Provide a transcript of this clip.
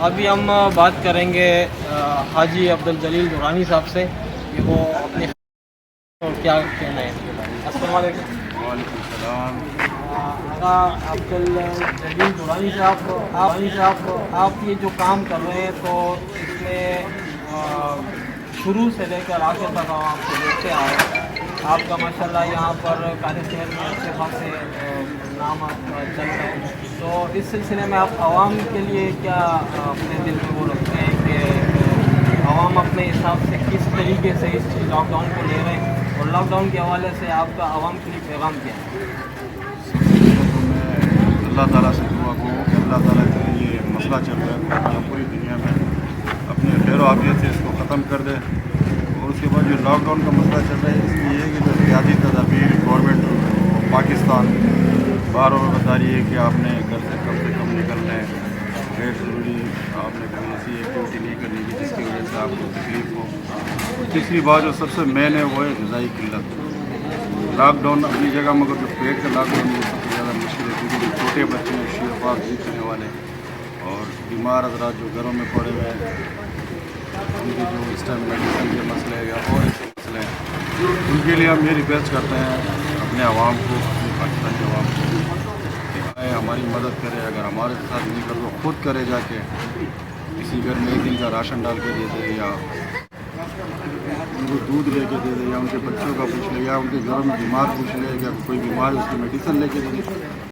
ابھی ہم بات کریں گے حاجی عبدالجلیل درانی صاحب سے کہ وہ اپنے کیا کہنا ہے اس کے بارے میں۔ السلام علیکم۔ وعلیکم السلام۔ عبدالجلیل درانی صاحب آپ یہ جو کام کر رہے ہیں تو اس میں شروع سے لے کر آخر تک آپ کو دیکھتے آئے، آپ کا ماشاءاللہ یہاں پر قائد شہر میں اچھے خاصے نام آپ کا چل رہے ہیں، تو اس سلسلے میں آپ عوام کے لیے کیا اپنے دل میں وہ رکھتے ہیں کہ عوام اپنے حساب سے کس طریقے سے اس لاک ڈاؤن کو لے رہے ہیں، اور لاک ڈاؤن کے حوالے سے آپ کا عوام کے لیے پیغام کیا ہے؟ تو میں اللہ تعالیٰ سے دعا کروں کہ اللہ تعالیٰ کا یہ مسئلہ چل رہا ہے پوری دنیا میں اپنے خیر و عافیت سے اس کو ختم کر دے، اور اس کے بعد جو لاک ڈاؤن کا مسئلہ چل رہا ہے اس میں یہ ہے کہ جو احتیاطی تدابیر گورنمنٹ پاکستان بار بار بتا رہی ہے کہ آپ نے گھر سے کم نکلنا ہے، غیر ضروری آپ نے کوئی ایسی ایکٹیویٹی نہیں کرنی ہے جس کی وجہ سے آپ کو تکلیف ہو۔ تیسری بات جو سب سے مین ہے وہ ہے غذائی قلت۔ لاک ڈاؤن اپنی جگہ مگر جو پیٹ کا لاک ڈاؤن یہ سب سے زیادہ مشکل ہے، کیونکہ جو چھوٹے بچے ہیں شیرخوار دودھ کرنے والے اور بیمار حضرات جو گھروں میں پڑے ہوئے ہیں، ان کے جو اس ٹائم میڈیسن کے مسئلے یا اور ایسے مسئلے ہیں، ان کے لیے ہم یہ ریکویسٹ کرتے ہیں اپنے عوام کو، اپنے پاکستان کے عوام کو کہ آئے ہماری مدد کرے، اگر ہمارے ساتھ نہیں کر تو خود کرے، جا کے کسی گھر میں ایک دن کا راشن ڈال کے دے دے، یا ان کو دودھ لے کے دے دے، یا ان کے بچوں کا پوچھ لے، یا ان کے گھروں میں بیمار پوچھ لے، یا کوئی بیمار ہے اس کی میڈیسن لے کے دے دے۔